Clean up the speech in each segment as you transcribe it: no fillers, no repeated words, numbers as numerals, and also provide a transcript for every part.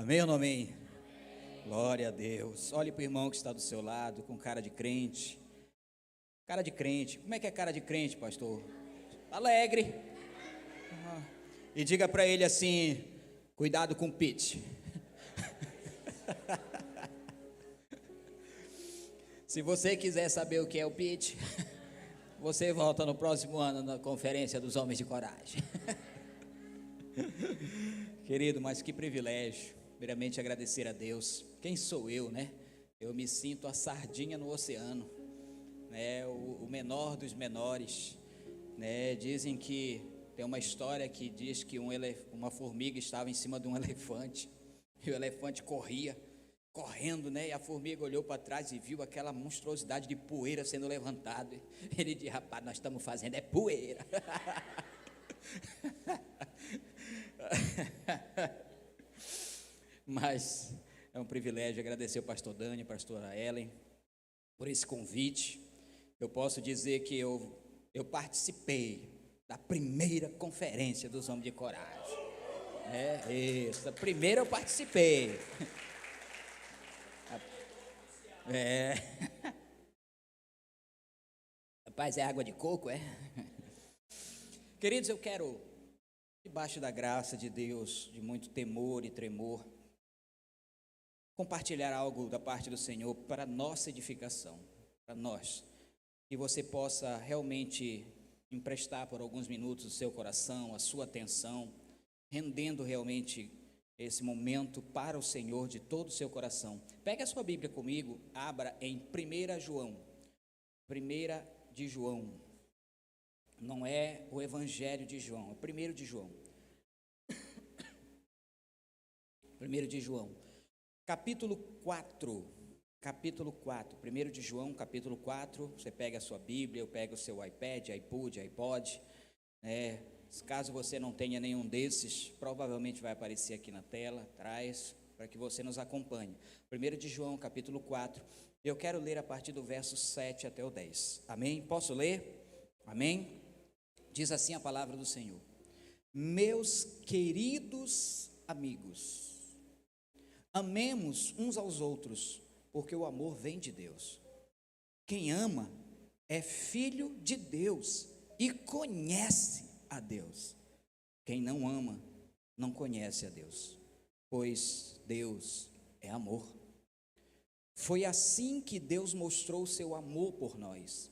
Amém ou não amém? Glória a Deus. Olhe para o irmão que está do seu lado, com cara de crente. Cara de crente. Como é que é cara de crente, pastor? Alegre. E diga para ele assim: cuidado com o pitch. Se você quiser saber o que é o pitch, você volta no próximo ano na conferência dos homens de coragem. Querido, mas que privilégio. Primeiramente agradecer a Deus. Quem sou eu, né? Eu me sinto a sardinha no oceano, né? O menor dos menores, né? Dizem que tem uma história que diz que uma formiga estava em cima de um elefante e o elefante corria, correndo, né? E a formiga olhou para trás e viu aquela monstruosidade de poeira sendo levantada. Ele disse: rapaz, nós estamos fazendo poeira. Mas é um privilégio agradecer ao pastor Dani, a pastora Ellen, por esse convite. Eu posso dizer que eu participei da primeira conferência dos homens de coragem. A primeira eu participei. Rapaz, é água de coco, é? Queridos, eu quero, debaixo da graça de Deus, de muito temor e tremor, compartilhar algo da parte do Senhor para nossa edificação, para nós, que você possa realmente emprestar por alguns minutos o seu coração, a sua atenção, rendendo realmente esse momento para o Senhor de todo o seu coração. Pegue a sua Bíblia comigo, abra em 1 João, 1 de João, não é o Evangelho de João, é 1 de João, 1 de João, capítulo 4, 1 de João, capítulo 4, você pega a sua Bíblia, eu pego o seu iPad, iPod, caso você não tenha nenhum desses, provavelmente vai aparecer aqui na tela, atrás, para que você nos acompanhe. 1 de João, capítulo 4, eu quero ler a partir do verso 7 até o 10, amém? Posso ler? Amém? Diz assim a palavra do Senhor: meus queridos amigos, amemos uns aos outros, porque o amor vem de Deus. Quem ama é filho de Deus e conhece a Deus. Quem não ama não conhece a Deus, pois Deus é amor. Foi assim que Deus mostrou o seu amor por nós.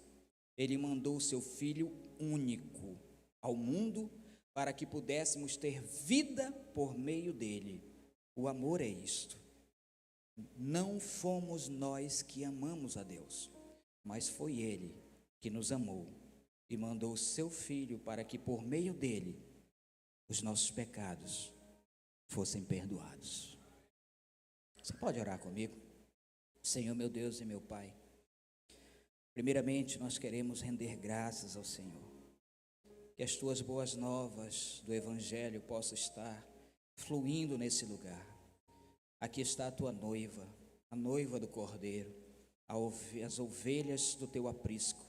Ele mandou o seu Filho único ao mundo para que pudéssemos ter vida por meio dele. O amor é isto. Não fomos nós que amamos a Deus, mas foi Ele que nos amou e mandou o seu Filho para que por meio dele os nossos pecados fossem perdoados. Você pode orar comigo? Senhor, meu Deus e meu Pai, primeiramente nós queremos render graças ao Senhor, que as tuas boas novas do Evangelho possam estar fluindo nesse lugar. Aqui está a tua noiva, a noiva do Cordeiro, as ovelhas do teu aprisco.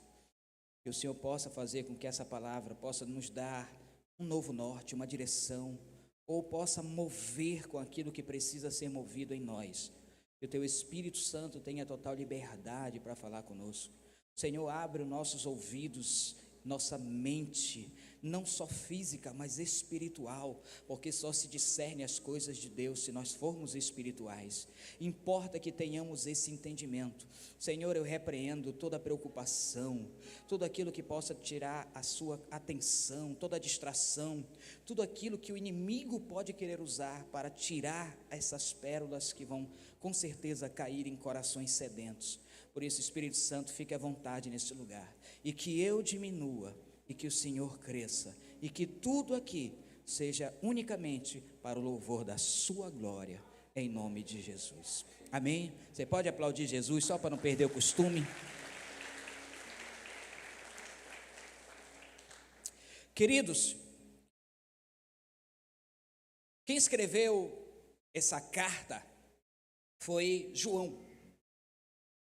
Que o Senhor possa fazer com que essa palavra possa nos dar um novo norte, uma direção, ou possa mover com aquilo que precisa ser movido em nós. Que o teu Espírito Santo tenha total liberdade para falar conosco. Senhor, abre os nossos ouvidos, nossa mente, não só física, mas espiritual, porque só se discerne as coisas de Deus se nós formos espirituais. Importa que tenhamos esse entendimento. Senhor, eu repreendo toda preocupação, tudo aquilo que possa tirar a sua atenção, toda distração, tudo aquilo que o inimigo pode querer usar para tirar essas pérolas que vão com certeza cair em corações sedentos. Por isso, Espírito Santo, fique à vontade nesse lugar, e que eu diminua, e que o Senhor cresça, e que tudo aqui seja unicamente para o louvor da sua glória, em nome de Jesus, amém? Você pode aplaudir Jesus, só para não perder o costume. Queridos, quem escreveu essa carta foi João.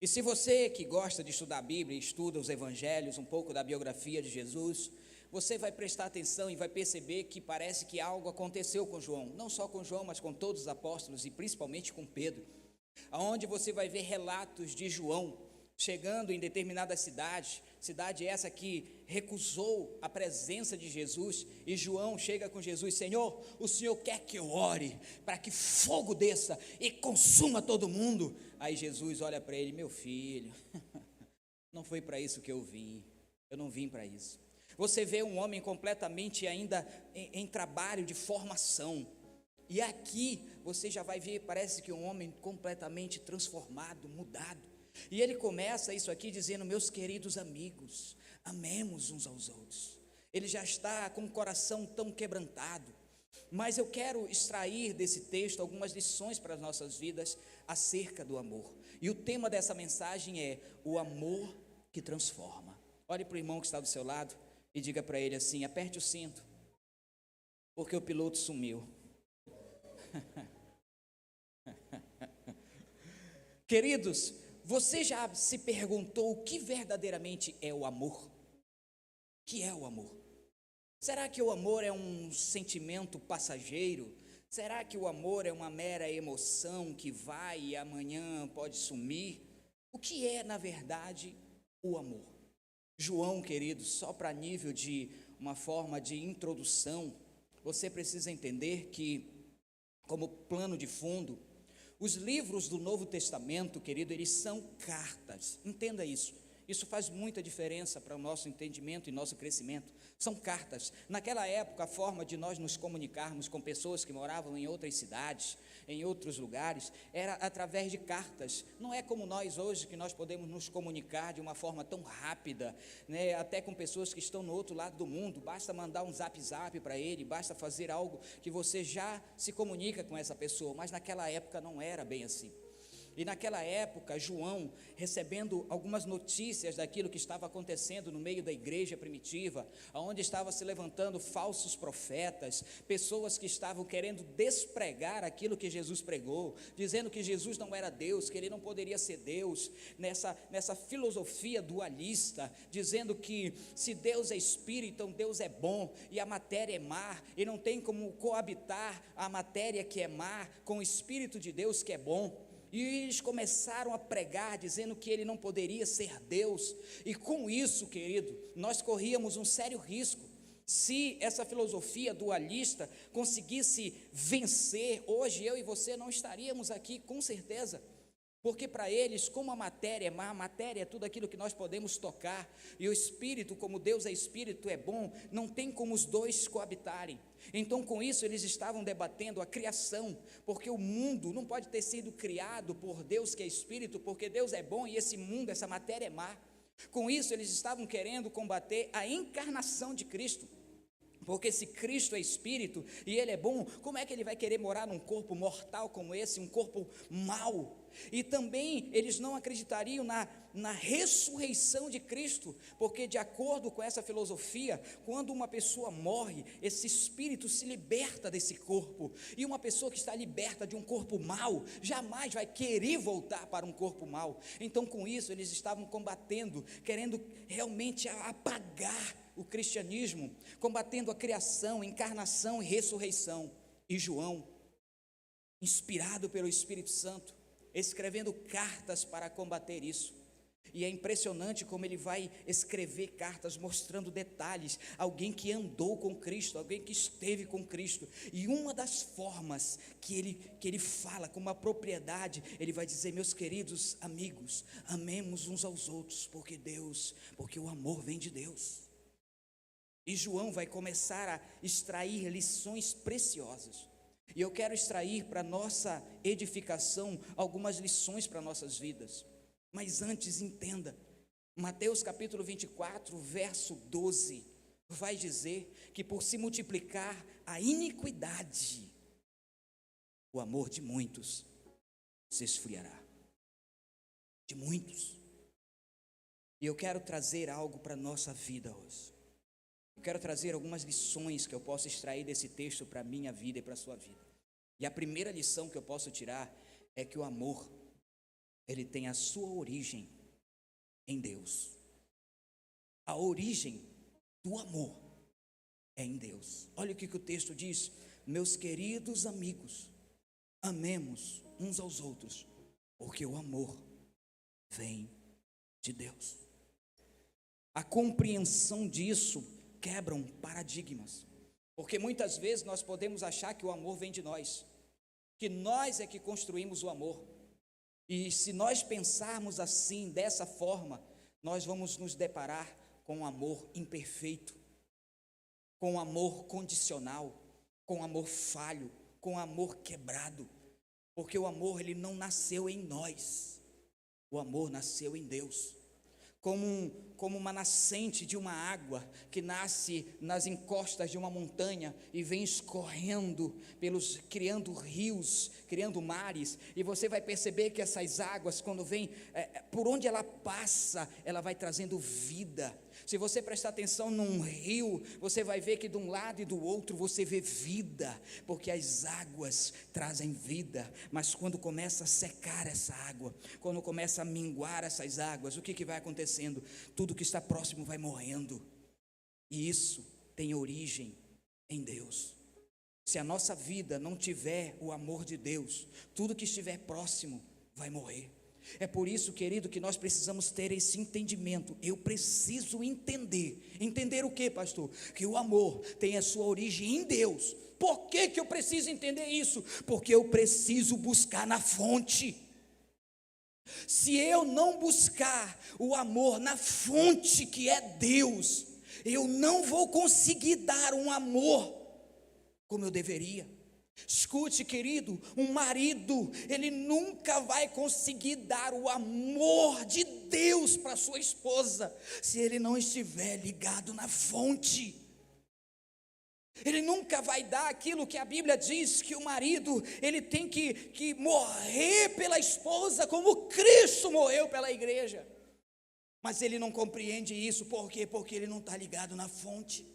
E se você que gosta de estudar a Bíblia, estuda os evangelhos, um pouco da biografia de Jesus, você vai prestar atenção e vai perceber que parece que algo aconteceu com João, não só com João, mas com todos os apóstolos e principalmente com Pedro, aonde você vai ver relatos de João chegando em determinada cidade essa que recusou a presença de Jesus, e João chega com Jesus: Senhor, o Senhor quer que eu ore para que fogo desça e consuma todo mundo? Aí Jesus olha para ele: meu filho, não foi para isso que eu vim, eu não vim para isso. Você vê um homem completamente ainda em trabalho de formação, e aqui você já vai ver, parece que um homem completamente transformado, mudado. E ele começa isso aqui dizendo: meus queridos amigos, amemos uns aos outros. Ele já está com o coração tão quebrantado. Mas eu quero extrair desse texto algumas lições para as nossas vidas acerca do amor. E o tema dessa mensagem é o amor que transforma. Olhe para o irmão que está do seu lado e diga para ele assim: aperte o cinto, porque o piloto sumiu. Queridos, você já se perguntou o que verdadeiramente é o amor? O que é o amor? Será que o amor é um sentimento passageiro? Será que o amor é uma mera emoção que vai e amanhã pode sumir? O que é, na verdade, o amor? João, queridos, só para nível de uma forma de introdução, você precisa entender que, como plano de fundo, os livros do Novo Testamento, querido, eles são cartas. Entenda isso. Isso faz muita diferença para o nosso entendimento e nosso crescimento. São cartas. Naquela época, a forma de nós nos comunicarmos com pessoas que moravam em outras cidades, em outros lugares, era através de cartas. Não é como nós hoje, que nós podemos nos comunicar de uma forma tão rápida, né? Até com pessoas que estão no outro lado do mundo. Basta mandar um zap para ele, basta fazer algo que você já se comunica com essa pessoa. Mas naquela época não era bem assim. E naquela época, João, recebendo algumas notícias daquilo que estava acontecendo no meio da igreja primitiva, onde estava se levantando falsos profetas, pessoas que estavam querendo despregar aquilo que Jesus pregou, dizendo que Jesus não era Deus, que ele não poderia ser Deus, nessa filosofia dualista, dizendo que se Deus é espírito, então Deus é bom, e a matéria é má, e não tem como coabitar a matéria que é má com o Espírito de Deus que é bom. E eles começaram a pregar, dizendo que ele não poderia ser Deus. E com isso, querido, nós corríamos um sério risco. Se essa filosofia dualista conseguisse vencer, hoje eu e você não estaríamos aqui, com certeza. Porque para eles, como a matéria é má, a matéria é tudo aquilo que nós podemos tocar, e o Espírito, como Deus é Espírito, é bom, não tem como os dois coabitarem. Então, com isso, eles estavam debatendo a criação, porque o mundo não pode ter sido criado por Deus que é Espírito, porque Deus é bom e esse mundo, essa matéria é má. Com isso, eles estavam querendo combater a encarnação de Cristo. Porque se Cristo é Espírito e Ele é bom, como é que Ele vai querer morar num corpo mortal como esse, um corpo mau? E também eles não acreditariam na ressurreição de Cristo, porque de acordo com essa filosofia, quando uma pessoa morre, esse espírito se liberta desse corpo, e uma pessoa que está liberta de um corpo mau, jamais vai querer voltar para um corpo mau. Então com isso eles estavam combatendo, querendo realmente apagar o cristianismo, combatendo a criação, encarnação e ressurreição. E João, inspirado pelo Espírito Santo, escrevendo cartas para combater isso. E é impressionante como ele vai escrever cartas mostrando detalhes, alguém que andou com Cristo, alguém que esteve com Cristo, e uma das formas que ele fala com uma propriedade, ele vai dizer: meus queridos amigos, amemos uns aos outros, porque o amor vem de Deus. E João vai começar a extrair lições preciosas. E eu quero extrair para nossa edificação algumas lições para nossas vidas. Mas antes, entenda, Mateus capítulo 24, verso 12, vai dizer que por se multiplicar a iniquidade, o amor de muitos se esfriará. De muitos. E eu quero trazer algo para a nossa vida hoje. Eu quero trazer algumas lições que eu posso extrair desse texto para a minha vida e para a sua vida. E a primeira lição que eu posso tirar é que o amor, ele tem a sua origem em Deus. A origem do amor é em Deus. Olha o que o texto diz: meus queridos amigos, amemos uns aos outros, porque o amor vem de Deus. A compreensão disso quebram paradigmas, porque muitas vezes nós podemos achar que o amor vem de nós, que nós é que construímos o amor, e se nós pensarmos assim, dessa forma, nós vamos nos deparar com um amor imperfeito, com um amor condicional, com um amor falho, com um amor quebrado, porque o amor, ele não nasceu em nós, o amor nasceu em Deus. Como uma nascente de uma água que nasce nas encostas de uma montanha e vem escorrendo criando rios, criando mares, e você vai perceber que essas águas, quando vem, por onde ela passa, ela vai trazendo vida. Se você prestar atenção num rio, você vai ver que de um lado e do outro você vê vida, porque as águas trazem vida. Mas quando começa a secar essa água, quando começa a minguar essas águas, o que vai acontecendo? Tudo que está próximo vai morrendo, e isso tem origem em Deus. Se a nossa vida não tiver o amor de Deus, tudo que estiver próximo vai morrer. É por isso, querido, que nós precisamos ter esse entendimento. Eu preciso entender o que, pastor? Que o amor tem a sua origem em Deus. Por que eu preciso entender isso? Porque eu preciso buscar na fonte. Se eu não buscar o amor na fonte que é Deus, eu não vou conseguir dar um amor como eu deveria. Escute, querido, um marido, ele nunca vai conseguir dar o amor de Deus para sua esposa, se ele não estiver ligado na fonte. Ele nunca vai dar aquilo que a Bíblia diz, que o marido, ele tem que morrer pela esposa, como Cristo morreu pela igreja. Mas ele não compreende isso, por quê? Porque ele não está ligado na fonte.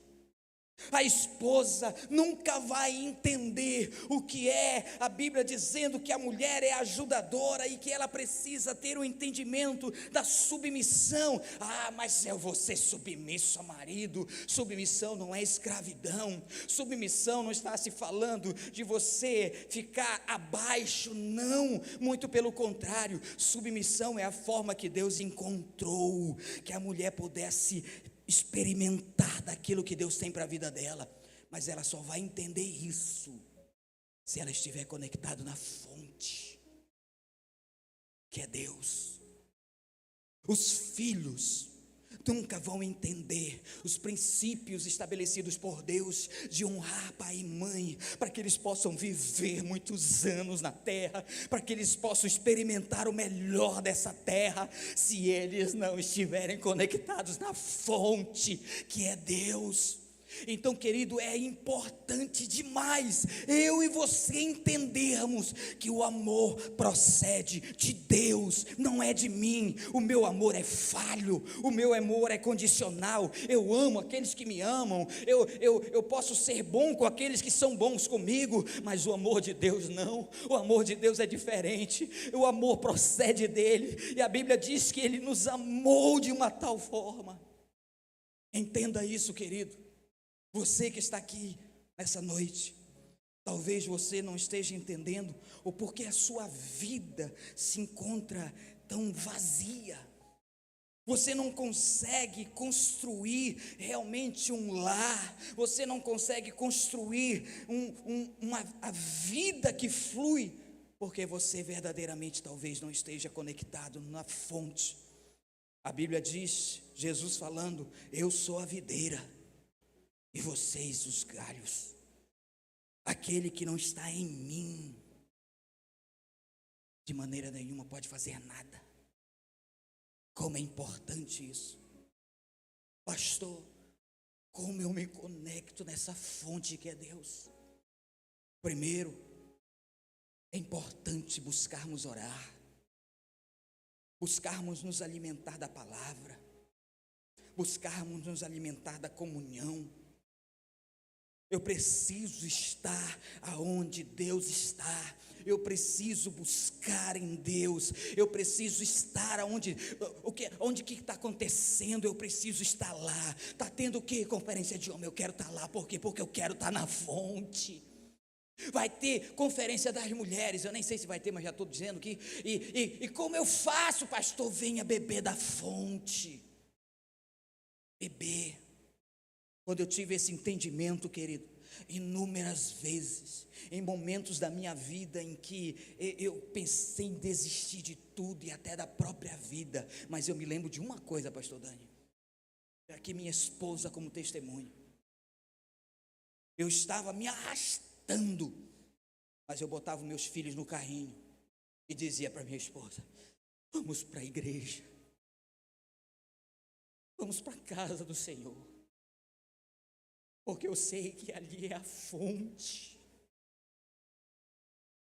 A esposa nunca vai entender o que é a Bíblia dizendo que a mulher é ajudadora e que ela precisa ter o entendimento da submissão. Mas eu vou ser submisso ao marido. Submissão não é escravidão. Submissão não está se falando de você ficar abaixo, não, muito pelo contrário. Submissão é a forma que Deus encontrou que a mulher pudesse experimentar daquilo que Deus tem para a vida dela, mas ela só vai entender isso se ela estiver conectada na fonte, que é Deus. Os filhos nunca vão entender os princípios estabelecidos por Deus de honrar pai e mãe, para que eles possam viver muitos anos na terra, para que eles possam experimentar o melhor dessa terra, se eles não estiverem conectados na fonte que é Deus. Então, querido, é importante demais eu e você entendermos que o amor procede de Deus, não é de mim. O meu amor é falho, o meu amor é condicional. Eu amo aqueles que me amam, eu posso ser bom com aqueles que são bons comigo, mas o amor de Deus não. O amor de Deus é diferente, o amor procede dele, e a Bíblia diz que ele nos amou de uma tal forma. Entenda isso, querido. Você que está aqui nessa noite, talvez você não esteja entendendo o porquê a sua vida se encontra tão vazia. Você não consegue construir realmente um lar, você não consegue construir a vida que flui, porque você verdadeiramente talvez não esteja conectado na fonte. A Bíblia diz, Jesus falando: eu sou a videira e vocês os galhos. Aquele que não está em mim, de maneira nenhuma pode fazer nada. Como é importante isso. Pastor, como eu me conecto nessa fonte que é Deus? Primeiro, é importante buscarmos orar, buscarmos nos alimentar da palavra, buscarmos nos alimentar da comunhão. Eu preciso estar aonde Deus está. eu preciso buscar em Deus, eu preciso estar onde que está acontecendo, eu preciso estar lá. Está tendo o que? Conferência de homem, eu quero estar lá, por quê? Porque eu quero estar na fonte. Vai ter conferência das mulheres, eu nem sei se vai ter, mas já estou dizendo que, e como eu faço, pastor? Venha beber da fonte, beber. Quando eu tive esse entendimento, querido, inúmeras vezes, em momentos da minha vida em que eu pensei em desistir de tudo e até da própria vida, mas eu me lembro de uma coisa, pastor Dani, aqui minha esposa como testemunho, eu estava me arrastando, mas eu botava meus filhos no carrinho e dizia para minha esposa: vamos para a igreja, vamos para a casa do Senhor, porque eu sei que ali é a fonte.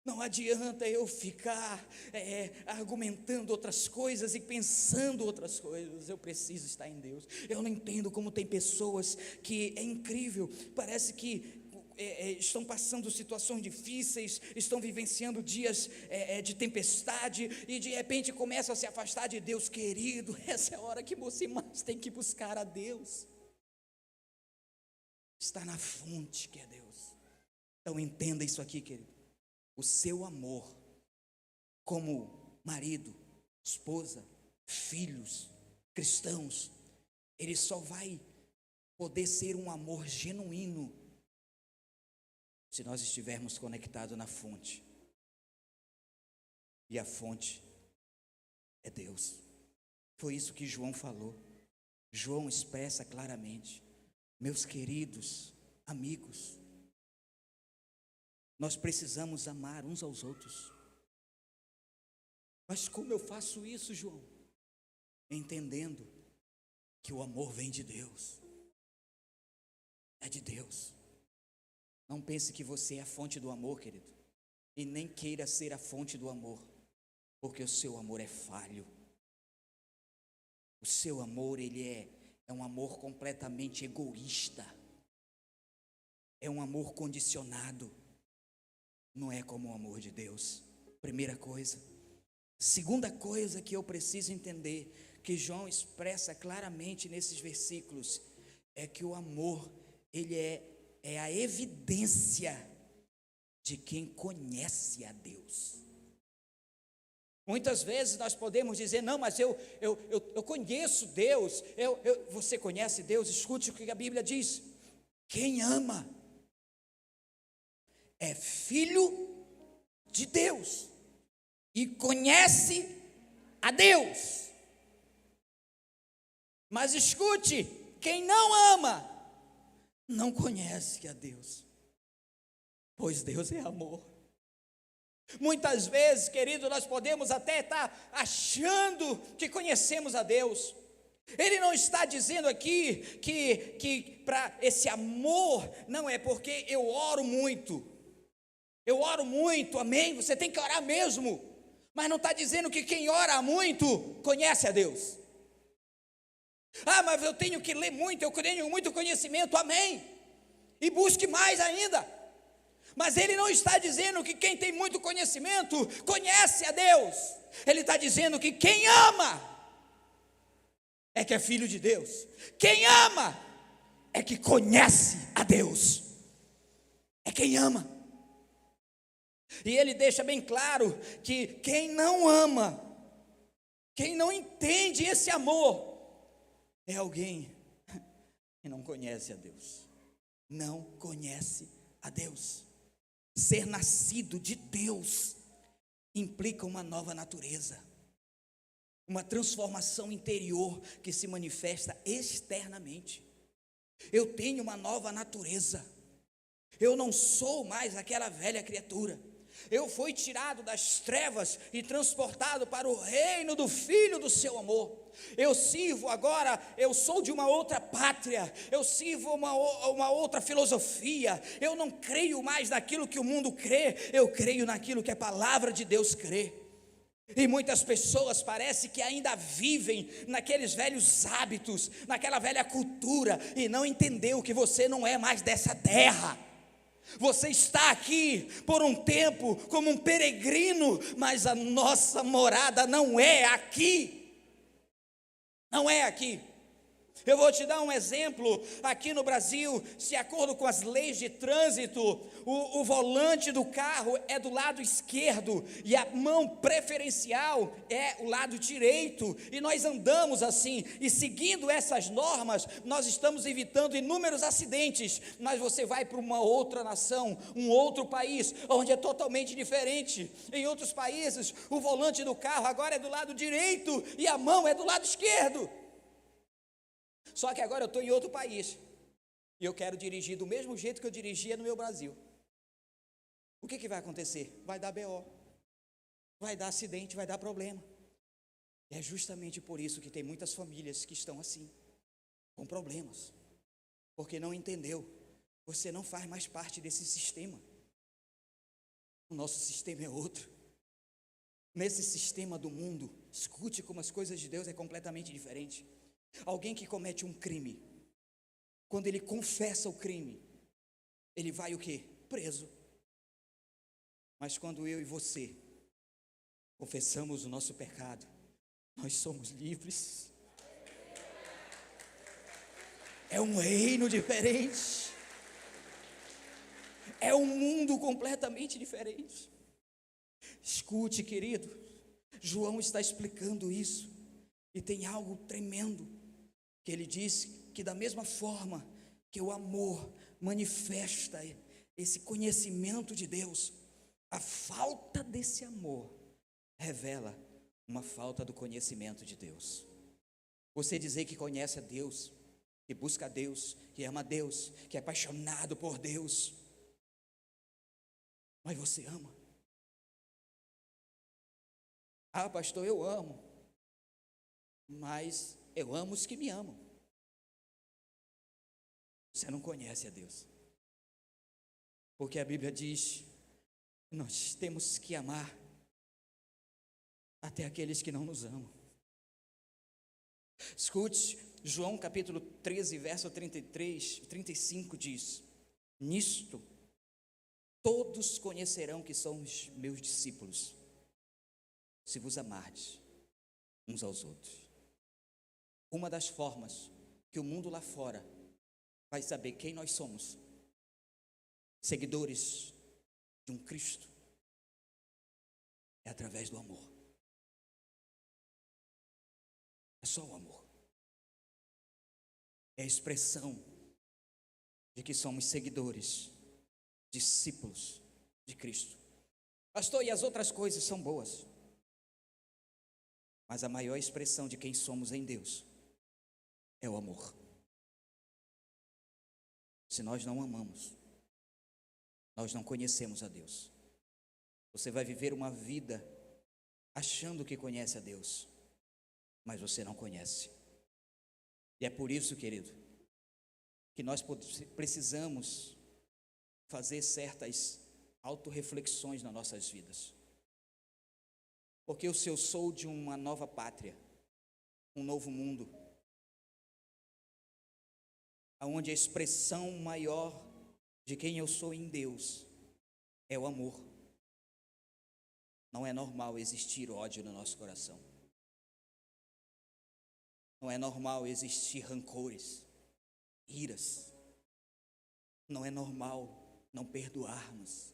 Não adianta eu ficar argumentando outras coisas e pensando outras coisas. Eu preciso estar em Deus. Eu não entendo como tem pessoas que é incrível, parece que estão passando situações difíceis, estão vivenciando dias de tempestade e de repente começam a se afastar de Deus. Querido, essa é a hora que você mais tem que buscar a Deus. Está na fonte que é Deus. Então entenda isso aqui, querido. O seu amor como marido, esposa, filhos, cristãos, ele só vai poder ser um amor genuíno se nós estivermos conectados na fonte. E a fonte é Deus. Foi isso que João falou. João expressa claramente: meus queridos amigos, nós precisamos amar uns aos outros. Mas como eu faço isso, João? Entendendo que o amor vem de Deus. É de Deus. Não pense que você é a fonte do amor, querido, e nem queira ser a fonte do amor, porque o seu amor é falho. O seu amor, ele é um amor completamente egoísta, é um amor condicionado, não é como o amor de Deus. Primeira coisa. Segunda coisa que eu preciso entender, que João expressa claramente nesses versículos, é que o amor, ele é a evidência de quem conhece a Deus. Muitas vezes nós podemos dizer: não, mas eu conheço Deus. Você conhece Deus? Escute o que a Bíblia diz: quem ama é filho de Deus e conhece a Deus. Mas escute, quem não ama não conhece a Deus, pois Deus é amor. Muitas vezes, querido, nós podemos até estar achando que conhecemos a Deus. Ele não está dizendo aqui que para esse amor, não é porque eu oro muito, amém, você tem que orar mesmo, mas não está dizendo que quem ora muito conhece a Deus. Mas eu tenho que ler muito, eu tenho muito conhecimento, amém, e busque mais ainda. Mas ele não está dizendo que quem tem muito conhecimento conhece a Deus. Ele está dizendo que quem ama é que é filho de Deus. Quem ama é que conhece a Deus. É quem ama. E ele deixa bem claro que quem não ama, quem não entende esse amor, é alguém que não conhece a Deus. Não conhece a Deus. Ser nascido de Deus implica uma nova natureza, uma transformação interior que se manifesta externamente. Eu tenho uma nova natureza. Eu não sou mais aquela velha criatura. Eu fui tirado das trevas e transportado para o reino do Filho do seu amor. Eu sirvo agora, eu sou de uma outra pátria, eu sirvo uma outra filosofia. Eu não creio mais naquilo que o mundo crê, eu creio naquilo que a palavra de Deus crê. E muitas pessoas parece que ainda vivem naqueles velhos hábitos, naquela velha cultura, e não entendeu que você não é mais dessa terra. Você está aqui por um tempo como um peregrino, mas a nossa morada não é aqui. Não é aqui. Eu vou te dar um exemplo. Aqui no Brasil, de acordo com as leis de trânsito, o volante do carro é do lado esquerdo e a mão preferencial é o lado direito, e nós andamos assim, e seguindo essas normas, nós estamos evitando inúmeros acidentes. Mas você vai para uma outra nação, um outro país, onde é totalmente diferente. Em outros países, o volante do carro agora é do lado direito e a mão é do lado esquerdo. Só que agora eu estou em outro país e eu quero dirigir do mesmo jeito que eu dirigia no meu Brasil. O que vai acontecer? Vai dar BO, vai dar acidente, vai dar problema. E é justamente por isso que tem muitas famílias que estão assim, com problemas, porque não entendeu. Você não faz mais parte desse sistema. O nosso sistema é outro. Nesse sistema do mundo, escute como as coisas de Deus é completamente diferente. Alguém que comete um crime, quando ele confessa o crime, ele vai o quê? Preso. Mas quando eu e você confessamos o nosso pecado, nós somos livres. É um reino diferente. É um mundo completamente diferente. Escute, querido, João está explicando isso, e tem algo tremendo, que ele diz que da mesma forma que o amor manifesta esse conhecimento de Deus, a falta desse amor revela uma falta do conhecimento de Deus. Você dizer que conhece a Deus, que busca a Deus, que ama a Deus, que é apaixonado por Deus, mas você ama? Ah, pastor, eu amo, mas eu amo os que me amam. Você não conhece a Deus, porque a Bíblia diz que nós temos que amar até aqueles que não nos amam. Escute, João capítulo 13, verso 35 diz: nisto todos conhecerão que somos meus discípulos, se vos amardes uns aos outros. Uma das formas que o mundo lá fora vai saber quem nós somos, seguidores de um Cristo, é através do amor. É só o amor. É a expressão de que somos seguidores, discípulos de Cristo. Pastor, e as outras coisas são boas, mas a maior expressão de quem somos em Deus é o amor. Se nós não amamos, nós não conhecemos a Deus. Você vai viver uma vida achando que conhece a Deus, mas você não conhece. E é por isso, querido, que nós precisamos fazer certas autorreflexões nas nossas vidas. Porque se eu sou de uma nova pátria, um novo mundo, onde a expressão maior de quem eu sou em Deus é o amor, não é normal existir ódio no nosso coração. Não é normal existir rancores, iras. Não é normal não perdoarmos.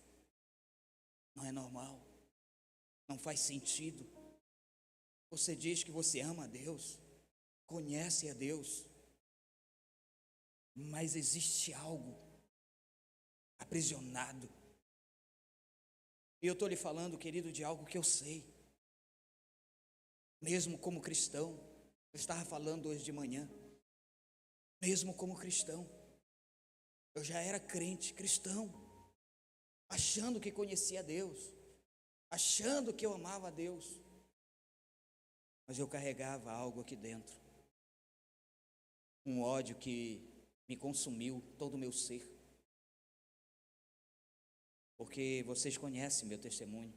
Não é normal. Não faz sentido. Você diz que você ama a Deus, conhece a Deus, mas existe algo aprisionado. E eu estou lhe falando, querido, de algo que eu sei. Mesmo como cristão, eu estava falando hoje de manhã, mesmo como cristão, eu já era crente, cristão, achando que conhecia a Deus, achando que eu amava a Deus, mas eu carregava algo aqui dentro, um ódio que me consumiu todo o meu ser, porque vocês conhecem meu testemunho.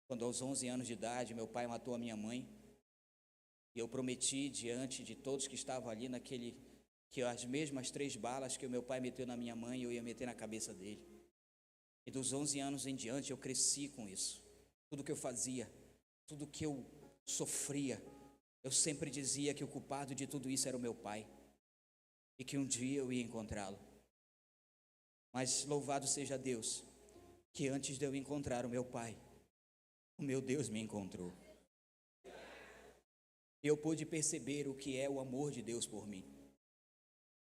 Quando aos 11 anos de idade, meu pai matou a minha mãe, e eu prometi diante de todos que estavam ali naquele que as mesmas 3 balas que o meu pai meteu na minha mãe, eu ia meter na cabeça dele. E dos 11 anos em diante eu cresci com isso. Tudo que eu fazia, tudo que eu sofria, eu sempre dizia que o culpado de tudo isso era o meu pai. E que um dia eu ia encontrá-lo. Mas louvado seja Deus, que antes de eu encontrar o meu pai, o meu Deus me encontrou. Eu pude perceber o que é o amor de Deus por mim.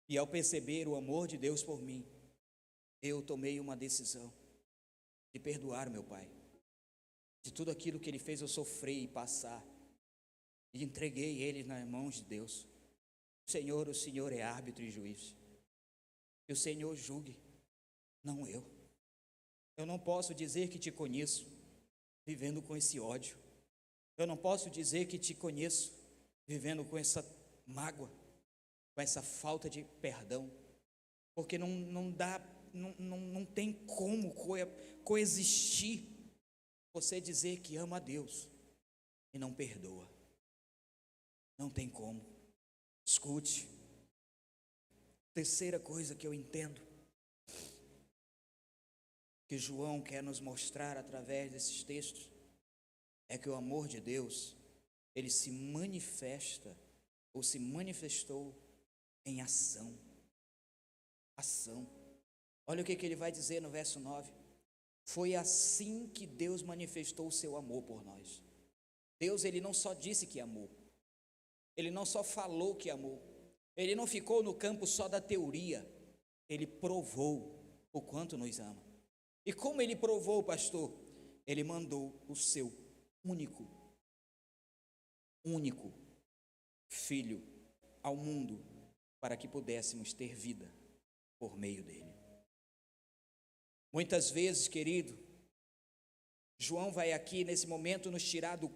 E ao perceber o amor de Deus por mim, eu tomei uma decisão de perdoar meu pai. De tudo aquilo que ele fez eu sofrer e passar. E entreguei ele nas mãos de Deus. Senhor, o Senhor é árbitro e juiz. Que o Senhor julgue, não eu. Eu não posso dizer que te conheço vivendo com esse ódio. Eu não posso dizer que te conheço vivendo com essa mágoa, com essa falta de perdão, porque não dá, não tem como coexistir você dizer que ama a Deus e não perdoa. Não tem como. Escute. Terceira coisa que eu entendo que João quer nos mostrar através desses textos é que o amor de Deus, ele se manifesta ou se manifestou em ação. Ação. Olha o que ele vai dizer no verso 9. Foi assim que Deus manifestou o seu amor por nós. Deus, ele não só disse que amou, ele não só falou que amou, ele não ficou no campo só da teoria, ele provou o quanto nos ama. E como ele provou, pastor? Ele mandou o seu único filho ao mundo para que pudéssemos ter vida por meio dele. Muitas vezes, querido, João vai aqui nesse momento nos tirar do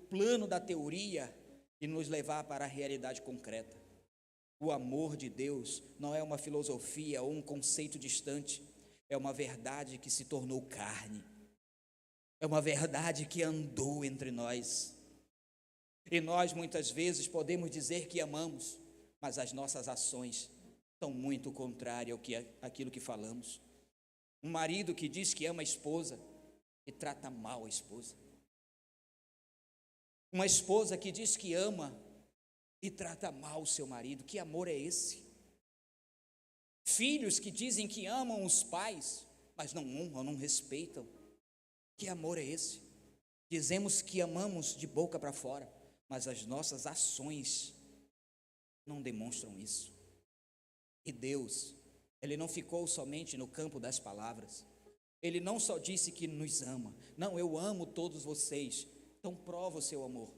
plano da teoria e nos levar para a realidade concreta. O amor de Deus não é uma filosofia ou um conceito distante, é uma verdade que se tornou carne, é uma verdade que andou entre nós. E nós muitas vezes podemos dizer que amamos, mas as nossas ações são muito contrárias àquilo que falamos. Um marido que diz que ama a esposa e trata mal a esposa. Uma esposa que diz que ama e trata mal o seu marido. Que amor é esse? Filhos que dizem que amam os pais, mas não honram, não respeitam. Que amor é esse? Dizemos que amamos de boca para fora, mas as nossas ações não demonstram isso. E Deus, ele não ficou somente no campo das palavras. Ele não só disse que nos ama. Não, eu amo todos vocês. Então prova o seu amor.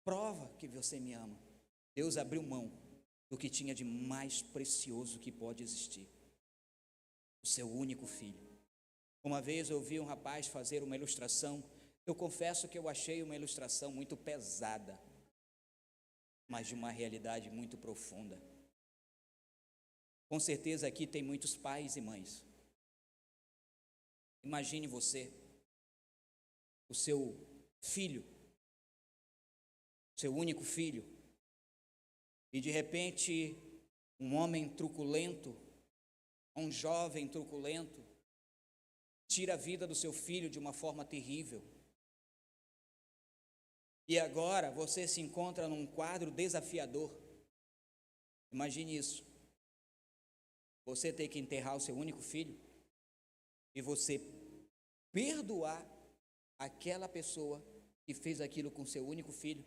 Prova que você me ama. Deus abriu mão do que tinha de mais precioso que pode existir. O seu único filho. Uma vez eu vi um rapaz fazer uma ilustração. Eu confesso que eu achei uma ilustração muito pesada, mas de uma realidade muito profunda. Com certeza aqui tem muitos pais e mães. Imagine você, o seu filho, seu único filho, e de repente um homem truculento, um jovem truculento, tira a vida do seu filho de uma forma terrível. E agora você se encontra num quadro desafiador. Imagine isso. Você tem que enterrar o seu único filho e você perdoar aquela pessoa que fez aquilo com seu único filho,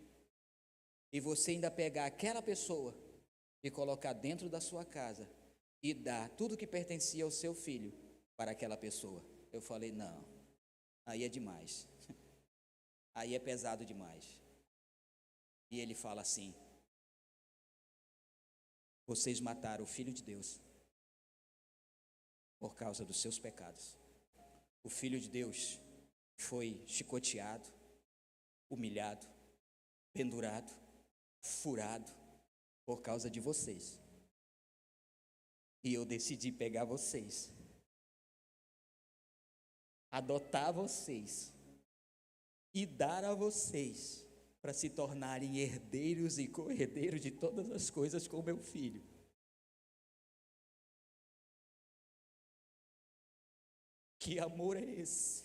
e você ainda pegar aquela pessoa e colocar dentro da sua casa e dar tudo que pertencia ao seu filho para aquela pessoa. Eu falei, não, aí é demais, aí é pesado demais. E ele fala assim: vocês mataram o Filho de Deus por causa dos seus pecados. O Filho de Deus foi chicoteado, humilhado, pendurado, furado por causa de vocês. E eu decidi pegar vocês, adotar vocês e dar a vocês para se tornarem herdeiros e co-herdeiros de todas as coisas com meu filho. Que amor é esse?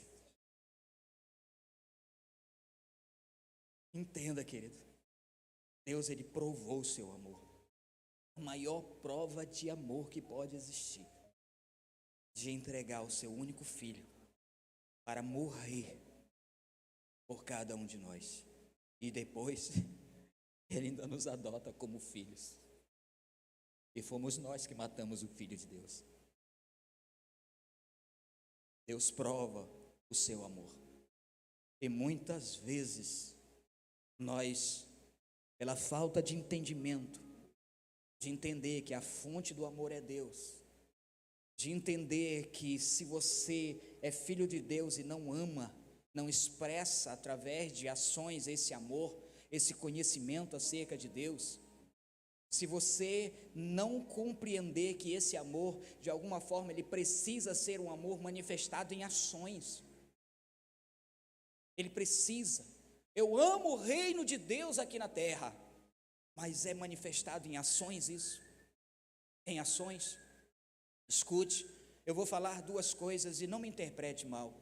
Entenda, querido, Deus, Ele provou o seu amor, a maior prova de amor que pode existir, de entregar o seu único filho para morrer por cada um de nós, e depois Ele ainda nos adota como filhos, e fomos nós que matamos o Filho de Deus. Deus prova o seu amor, e muitas vezes nós, pela falta de entendimento, de entender que a fonte do amor é Deus, de entender que se você é filho de Deus e não ama, não expressa através de ações esse amor, esse conhecimento acerca de Deus, se você não compreender que esse amor, de alguma forma, ele precisa ser um amor manifestado em ações, ele precisa. Eu amo o reino de Deus aqui na terra, mas é manifestado em ações isso? Em ações? Escute, eu vou falar duas coisas e não me interprete mal.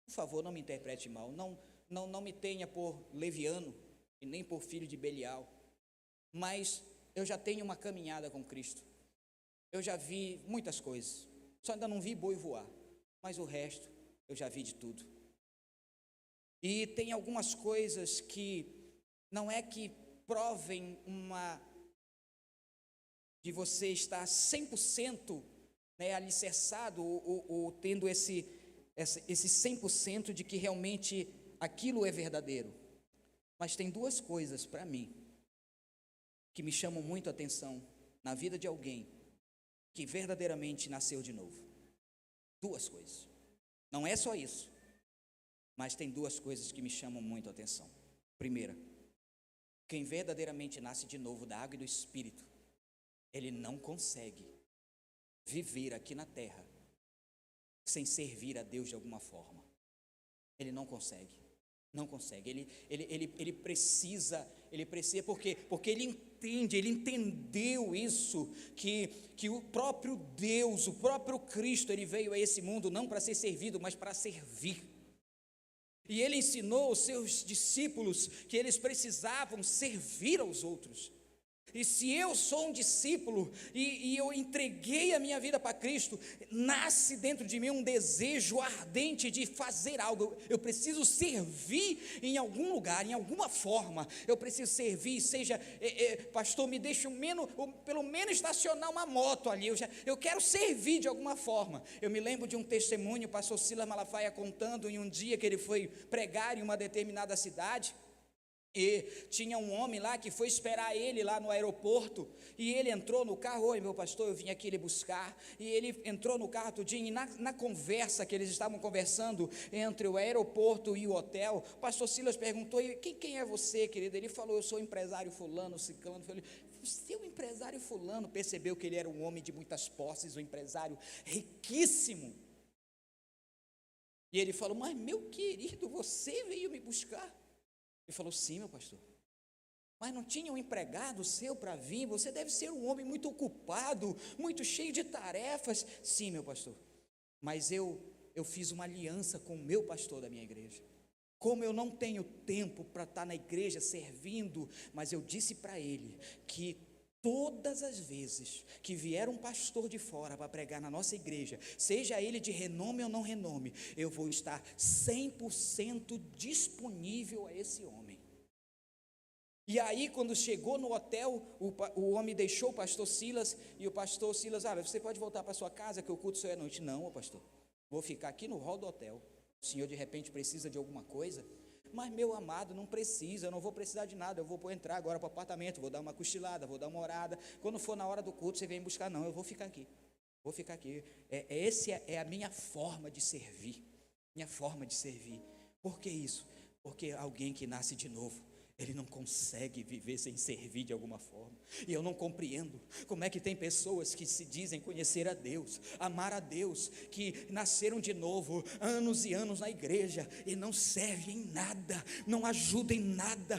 Por favor, não me interprete mal. Não me tenha por leviano e nem por filho de Belial. Mas eu já tenho uma caminhada com Cristo. Eu já vi muitas coisas. Só ainda não vi boi voar, mas o resto eu já vi de tudo. E tem algumas coisas que não é que provem de você estar 100%, alicerçado ou tendo esse 100% de que realmente aquilo é verdadeiro. Mas tem duas coisas para mim que me chamam muito a atenção na vida de alguém que verdadeiramente nasceu de novo. Duas coisas. Não é só isso, mas tem duas coisas que me chamam muito a atenção. Primeira, quem verdadeiramente nasce de novo da água e do Espírito, ele não consegue viver aqui na terra sem servir a Deus de alguma forma. Ele não consegue. Não consegue, ele precisa, porque ele entendeu isso, que o próprio Deus, o próprio Cristo, ele veio a esse mundo não para ser servido, mas para servir. E ele ensinou os seus discípulos que eles precisavam servir aos outros. E se eu sou um discípulo e eu entreguei a minha vida para Cristo, nasce dentro de mim um desejo ardente de fazer algo. Eu preciso servir em algum lugar, em alguma forma. Eu preciso servir, seja, pastor, me deixe pelo menos estacionar uma moto ali. Eu quero servir de alguma forma. Eu me lembro de um testemunho, o pastor Silas Malafaia contando em um dia que ele foi pregar em uma determinada cidade. E tinha um homem lá que foi esperar ele lá no aeroporto, e ele entrou no carro, oi meu pastor, eu vim aqui lhe buscar, e ele entrou no carro tudinho, e na conversa que eles estavam conversando entre o aeroporto e o hotel, o pastor Silas perguntou, quem é você, querido? Ele falou, eu sou o empresário fulano, ciclano. Falei, seu empresário fulano, percebeu que ele era um homem de muitas posses, um empresário riquíssimo, e ele falou, mas meu querido, você veio me buscar? Ele falou, sim, meu pastor, mas não tinha um empregado seu para vir? Você deve ser um homem muito ocupado, muito cheio de tarefas. Sim, meu pastor, mas eu fiz uma aliança com o meu pastor da minha igreja. Como eu não tenho tempo para estar na igreja servindo, mas eu disse para ele que todas as vezes que vier um pastor de fora para pregar na nossa igreja, seja ele de renome ou não renome, eu vou estar 100% disponível a esse homem. E aí quando chegou no hotel, o homem deixou o pastor Silas, e o pastor Silas, você pode voltar para sua casa que o culto só é à noite. Não, pastor, vou ficar aqui no hall do hotel. O senhor de repente precisa de alguma coisa? Mas meu amado, não precisa, eu não vou precisar de nada, eu vou entrar agora para o apartamento, vou dar uma cochilada, vou dar uma orada, quando for na hora do culto você vem buscar. Não, eu vou ficar aqui, essa é a minha forma de servir, por que isso? Porque alguém que nasce de novo, Ele não consegue viver sem servir de alguma forma. E eu não compreendo como é que tem pessoas que se dizem conhecer a Deus, amar a Deus, que nasceram de novo, anos e anos na igreja, e não servem em nada, não ajudam em nada,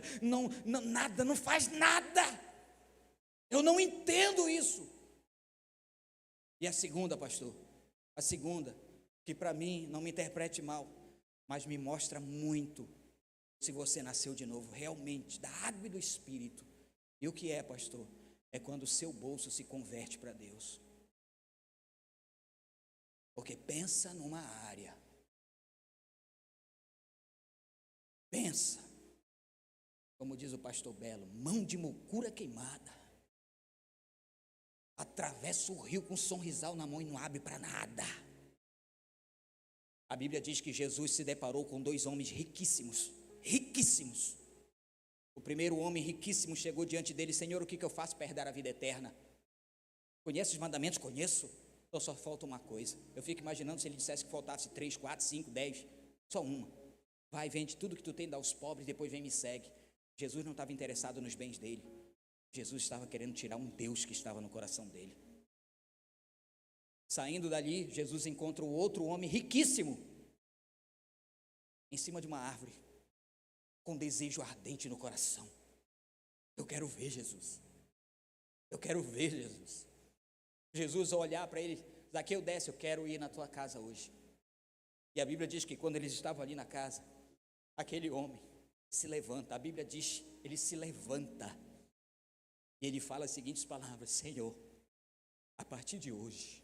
nada, não faz nada. Eu não entendo isso. E a segunda, pastor, a segunda, que para mim, não me interprete mal, mas me mostra muito se você nasceu de novo, realmente, da água e do Espírito. E o que é, pastor? É quando o seu bolso se converte para Deus. Porque pensa numa área. Pensa, como diz o pastor Belo, mão de mucura queimada. Atravessa o rio com um sorrisal na mão e não abre para nada. A Bíblia diz que Jesus se deparou com 2 homens riquíssimos. O primeiro homem riquíssimo chegou diante dele: Senhor, o que eu faço para herdar a vida eterna? Conhece os mandamentos? Conheço. Então só falta uma coisa. Eu fico imaginando se ele dissesse que faltasse 3, 4, 5, 10, só uma. Vai, vende tudo que tu tem, dá aos pobres, depois vem e me segue. Jesus não estava interessado nos bens dele. Jesus estava querendo tirar um Deus que estava no coração dele. Saindo dali, Jesus encontra o outro homem riquíssimo em cima de uma árvore, com desejo ardente no coração. Eu quero ver Jesus. Eu quero ver Jesus. Jesus, ao olhar para ele: Zaqueu, desce, eu quero ir na tua casa hoje. E a Bíblia diz que quando eles estavam ali na casa, aquele homem se levanta. A Bíblia diz, ele se levanta. E ele fala as seguintes palavras: Senhor, a partir de hoje,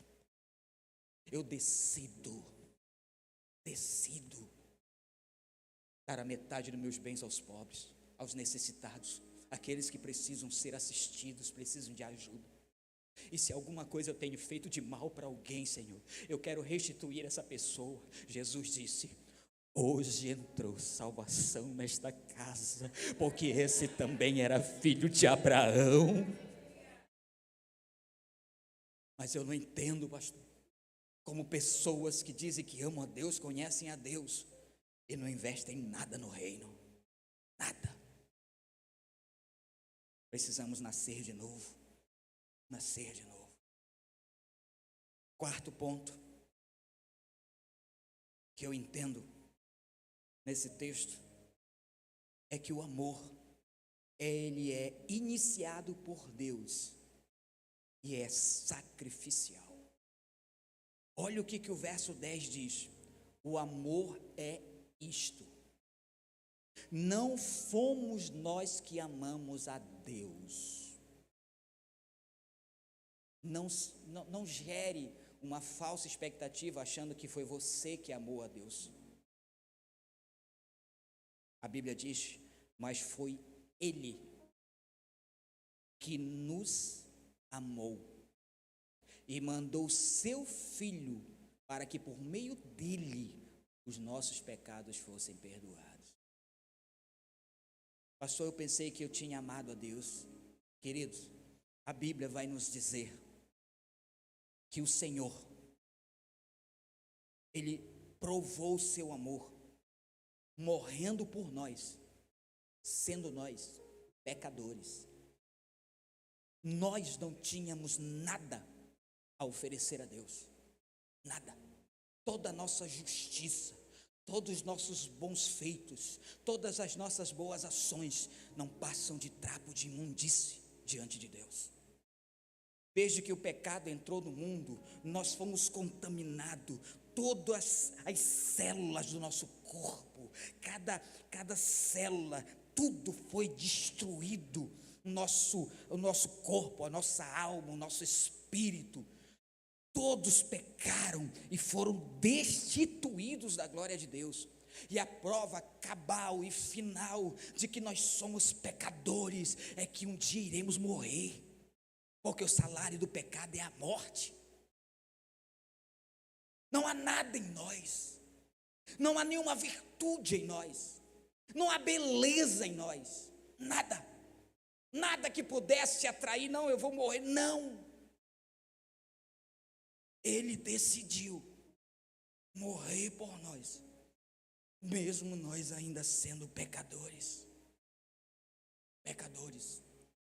eu decido dar a metade dos meus bens aos pobres, aos necessitados, aqueles que precisam ser assistidos, precisam de ajuda. E se alguma coisa eu tenho feito de mal para alguém, Senhor, eu quero restituir essa pessoa. Jesus disse: hoje entrou salvação nesta casa, porque esse também era filho de Abraão. Mas eu não entendo, pastor, como pessoas que dizem que amam a Deus, conhecem a Deus, e não investem nada no reino. Nada. Precisamos nascer de novo. Nascer de novo. Quarto ponto que eu entendo nesse texto é que o amor, ele é iniciado por Deus e é sacrificial. Olha o que o verso 10 diz: o amor é isto: não fomos nós que amamos a Deus. Não gere uma falsa expectativa achando que foi você que amou a Deus. A Bíblia diz: mas foi Ele que nos amou e mandou seu Filho para que por meio dele os nossos pecados fossem perdoados. Pastor, eu pensei que eu tinha amado a Deus. Queridos, a Bíblia vai nos dizer que o Senhor, Ele provou o seu amor, morrendo por nós, sendo nós pecadores. Nós não tínhamos nada a oferecer a Deus, nada. Toda a nossa justiça, todos os nossos bons feitos, todas as nossas boas ações não passam de trapo de imundície diante de Deus. Desde que o pecado entrou no mundo, nós fomos contaminados, todas as células do nosso corpo, cada célula, tudo foi destruído. O nosso corpo, a nossa alma, o nosso espírito, todos pecaram e foram destituídos da glória de Deus. E a prova cabal e final de que nós somos pecadores é que um dia iremos morrer, porque o salário do pecado é a morte. Não há nada em nós, não há nenhuma virtude em nós, não há beleza em nós, nada que pudesse atrair. Não, eu vou morrer, não. Ele decidiu morrer por nós, mesmo nós ainda sendo pecadores. pecadores.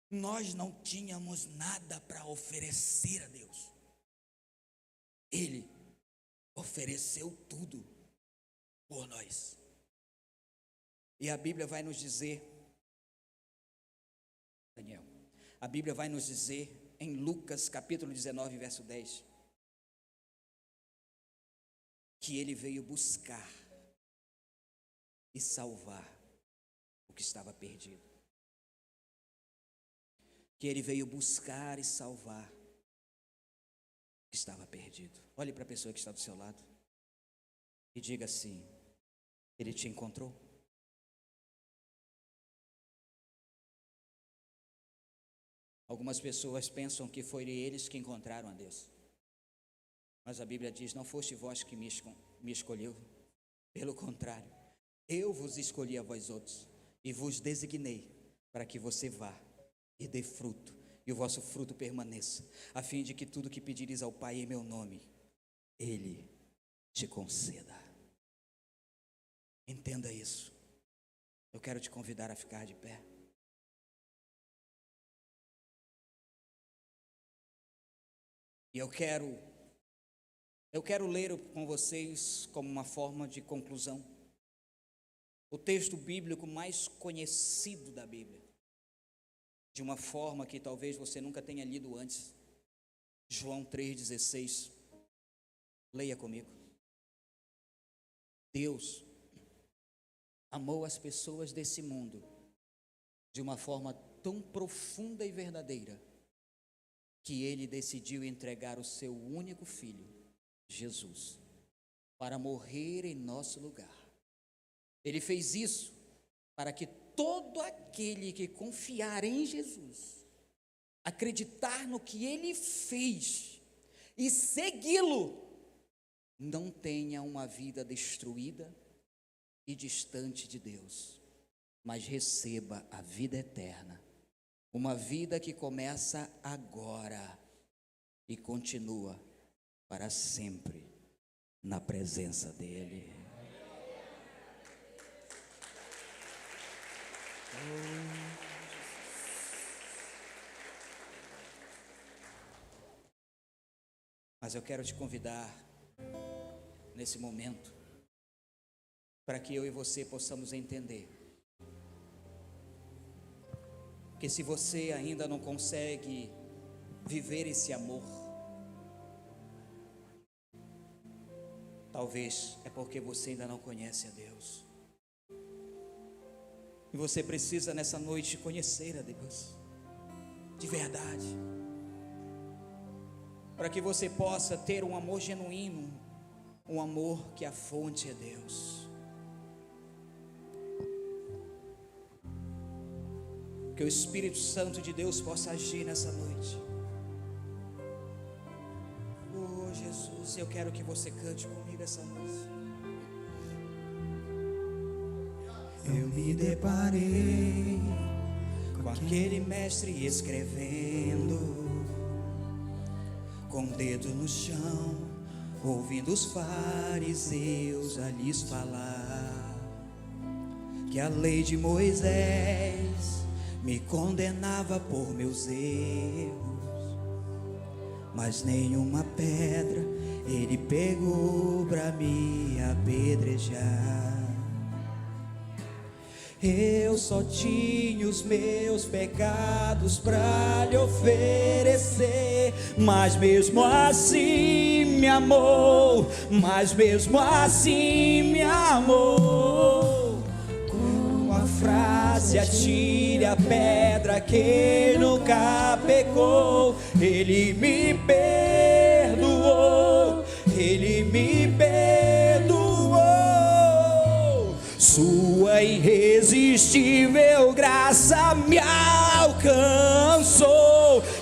Nós não tínhamos nada para oferecer a Deus. Ele ofereceu tudo por nós. E a Bíblia vai nos dizer, Daniel, a Bíblia vai nos dizer em Lucas capítulo 19, verso 10, que ele veio buscar e salvar o que estava perdido. Que ele veio buscar e salvar o que estava perdido. Olhe para a pessoa que está do seu lado e diga assim: ele te encontrou? Algumas pessoas pensam que foram eles que encontraram a Deus, mas a Bíblia diz: não foste vós que me escolheu, pelo contrário, eu vos escolhi a vós outros e vos designei para que você vá e dê fruto, e o vosso fruto permaneça, a fim de que tudo que pedires ao Pai em meu nome, Ele te conceda. Entenda isso. Eu quero te convidar a ficar de pé. E eu quero ler com vocês, como uma forma de conclusão, o texto bíblico mais conhecido da Bíblia, de uma forma que talvez você nunca tenha lido antes. João 3,16. Leia comigo. Deus amou as pessoas desse mundo de uma forma tão profunda e verdadeira, que Ele decidiu entregar o seu único Filho, Jesus, para morrer em nosso lugar. Ele fez isso para que todo aquele que confiar em Jesus, acreditar no que Ele fez e segui-lo, não tenha uma vida destruída e distante de Deus, mas receba a vida eterna, uma vida que começa agora e continua para sempre na presença dEle. Mas eu quero te convidar nesse momento para que eu e você possamos entender que se você ainda não consegue viver esse amor, talvez é porque você ainda não conhece a Deus. E você precisa nessa noite conhecer a Deus de verdade, para que você possa ter um amor genuíno, um amor que a fonte é Deus. Que o Espírito Santo de Deus possa agir nessa noite. Oh Jesus, eu quero que você cante comigo essa música. Eu me deparei com aquele mestre escrevendo, com o dedo no chão, ouvindo os fariseus a lhes falar que a lei de Moisés me condenava por meus erros, mas nenhuma pedra ele pegou pra me apedrejar. Eu só tinha os meus pecados pra lhe oferecer, mas mesmo assim me amou, mas mesmo assim me amou. Com a frase: atire a pedra quem nunca pecou, Ele me perdoou, Ele me perdoou. Sua irresistível graça me alcançou.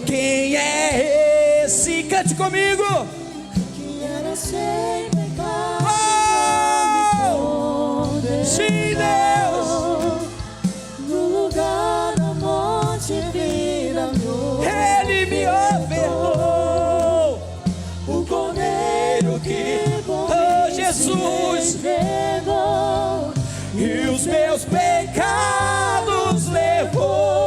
Quem é esse? Cante comigo. Que era sem pecado, Sim, Deus. no lugar da morte vida Ele me ofertou o cordeiro que, oh Jesus, entregou, e os meus pecados levou.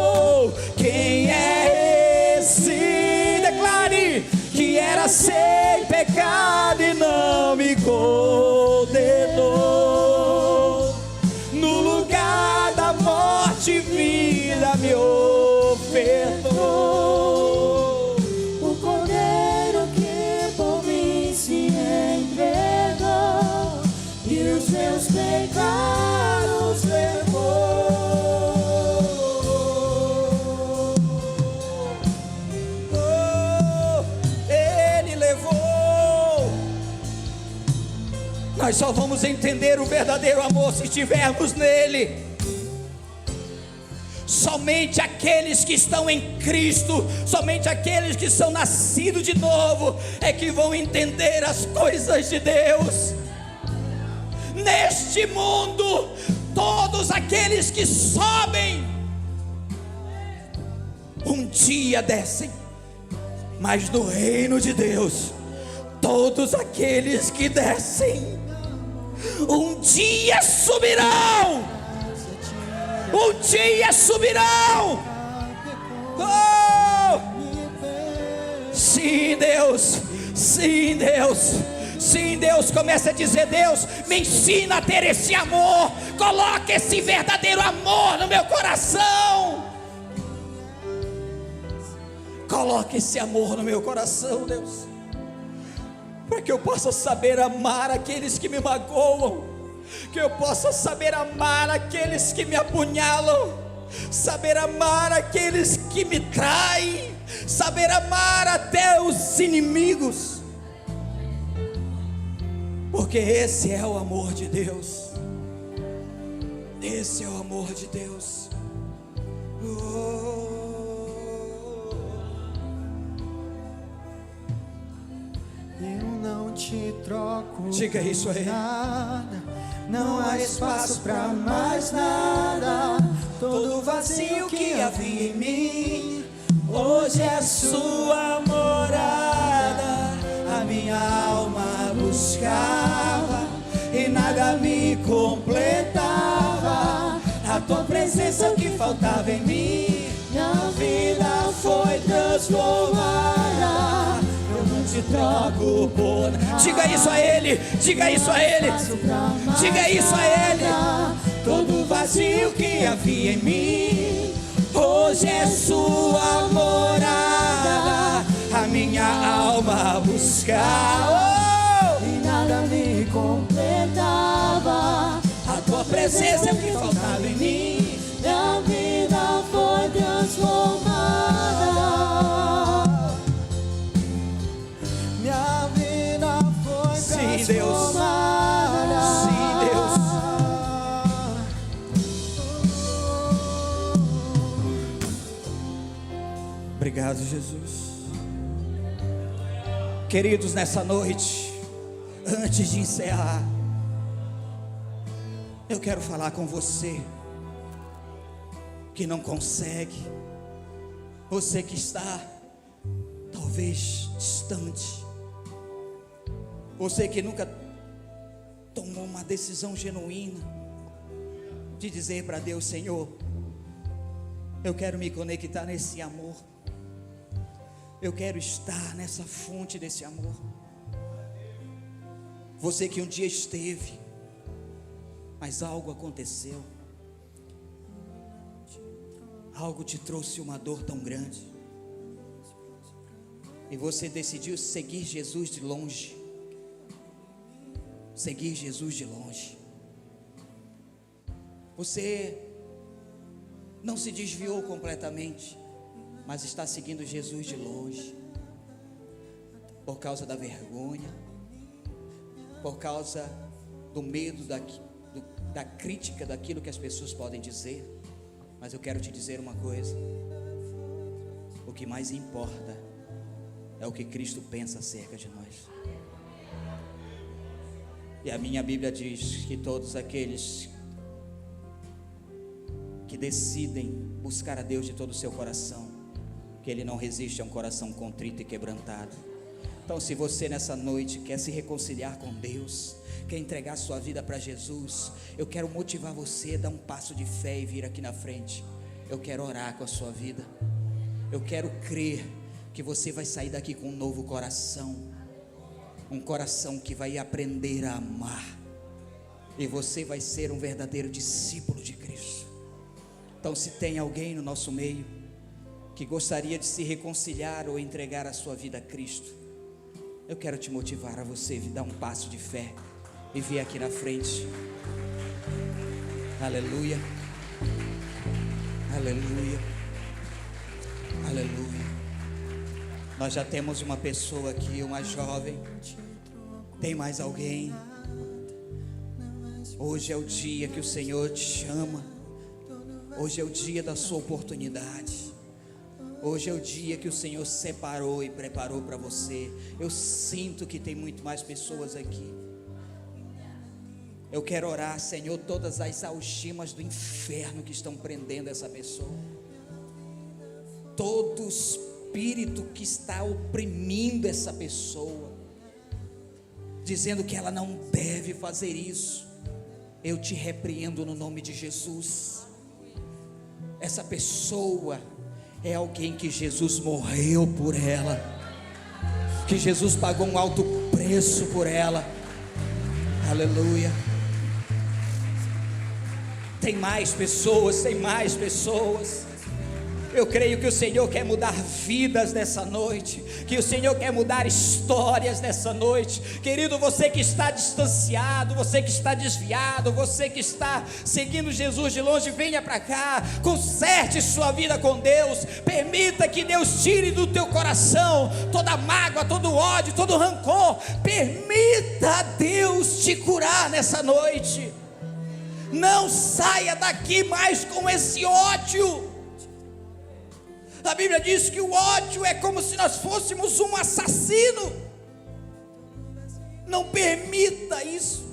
seus pecados levou. Ele levou. Nós só vamos entender o verdadeiro amor se estivermos nele. Somente aqueles que estão em Cristo, somente aqueles que são nascidos de novo, é que vão entender as coisas de Deus. Neste mundo, todos aqueles que sobem, um dia descem, mas no reino de Deus, todos aqueles que descem, um dia subirão. Um dia subirão. Oh! Sim, Deus. Sim, Deus. Sim, Deus. Comece a dizer: Deus, me ensina a ter esse amor. Coloque esse verdadeiro amor no meu coração. Coloque esse amor no meu coração, Deus, para que eu possa saber amar aqueles que me magoam, que eu possa saber amar aqueles que me apunhalam, saber amar aqueles que me traem, saber amar até os inimigos, porque esse é o amor de Deus. Esse é o amor de Deus. Eu não te troco. Diga isso aí. Nada. Não há espaço pra mais nada. Todo vazio que havia em mim hoje é sua morada. A minha alma buscava e nada me completava. A tua presença que faltava em mim, minha vida foi transformada. Eu não te troco por nada. Diga isso a Ele. Diga isso a Ele. Diga isso a Ele. Todo vazio que havia em mim hoje é sua morada. A minha alma buscava E nada me completava. a tua presença que faltava em mim. Minha vida foi transformada. Minha vida foi Sim, Deus. transformada. Sim, Deus. Obrigado, Jesus. Queridos, nessa noite, antes de encerrar, eu quero falar com você que não consegue, você que está talvez distante, você que nunca tomou uma decisão genuína de dizer para Deus: Senhor, eu quero me conectar nesse amor, eu quero estar nessa fonte desse amor. Você que um dia esteve, mas algo aconteceu, algo te trouxe uma dor tão grande, e você decidiu seguir Jesus de longe. Seguir Jesus de longe. Você não se desviou completamente, mas está seguindo Jesus de longe, por causa da vergonha, por causa do medo da crítica daquilo que as pessoas podem dizer. Mas eu quero te dizer uma coisa: o que mais importa é o que Cristo pensa acerca de nós. E a minha Bíblia diz que todos aqueles que decidem buscar a Deus de todo o seu coração, que Ele não resiste a um coração contrito e quebrantado. Então, se você nessa noite quer se reconciliar com Deus, quer entregar sua vida para Jesus, eu quero motivar você a dar um passo de fé e vir aqui na frente. Eu quero orar com a sua vida. Eu quero crer que você vai sair daqui com um novo coração, um coração que vai aprender a amar, e você vai ser um verdadeiro discípulo de Cristo. Então, se tem alguém no nosso meio que gostaria de se reconciliar ou entregar a sua vida a Cristo, eu quero te motivar a você dar um passo de fé e vir aqui na frente. Aleluia, aleluia, aleluia. Nós já temos uma pessoa aqui, uma jovem. Tem mais alguém? Hoje é o dia que o Senhor te chama. Hoje é o dia da sua oportunidade. Hoje é o dia que o Senhor separou e preparou para você. Eu sinto que tem muito mais pessoas aqui. Eu quero orar, Senhor, todas as algemas do inferno que estão prendendo essa pessoa. Todo espírito que está oprimindo essa pessoa, dizendo que ela não deve fazer isso, eu te repreendo no nome de Jesus. Essa pessoa é alguém que Jesus morreu por ela, que Jesus pagou um alto preço por ela. Aleluia. Tem mais pessoas, tem mais pessoas. Eu creio que o Senhor quer mudar vidas nessa noite, que o Senhor quer mudar histórias nessa noite. Querido, você que está distanciado, você que está desviado, você que está seguindo Jesus de longe, venha para cá, conserte sua vida com Deus. Permita que Deus tire do teu coração toda mágoa, todo ódio, todo rancor. Permita Deus te curar nessa noite. Não saia daqui mais com esse ódio. A Bíblia diz que o ódio é como se nós fôssemos um assassino. Não permita isso.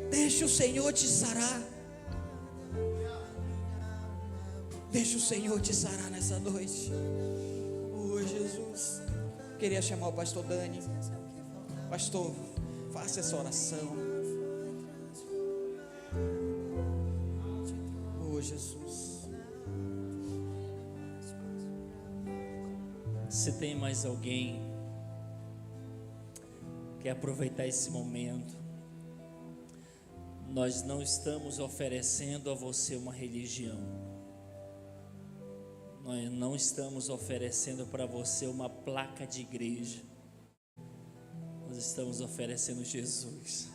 Deixe o Senhor te sarar. Deixe o Senhor te sarar nessa noite. Oh, Jesus. Queria chamar o pastor Dani. Pastor, faça essa oração. Oh, Jesus. Se tem mais alguém que quer aproveitar esse momento, nós não estamos oferecendo a você uma religião, nós não estamos oferecendo para você uma placa de igreja, nós estamos oferecendo Jesus,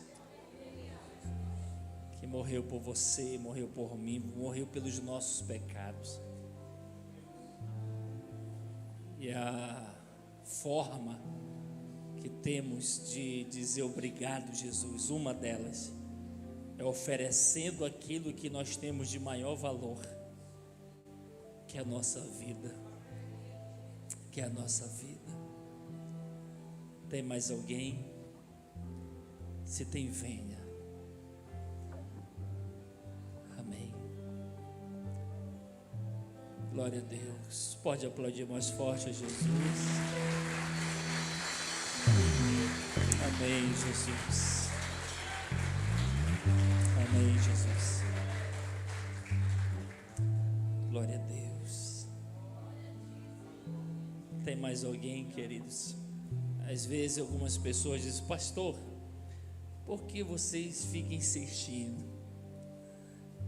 que morreu por você, morreu por mim, morreu pelos nossos pecados. E a forma que temos de dizer obrigado, Jesus, uma delas é oferecendo aquilo que nós temos de maior valor, que é a nossa vida, que é a nossa vida. Tem mais alguém? Se tem, venha. Amém. Glória a Deus. Pode aplaudir mais forte a Jesus. Amém, Jesus. Amém, Jesus. Glória a Deus. Tem mais alguém, queridos? Às vezes algumas pessoas dizem: pastor, por que vocês ficam insistindo?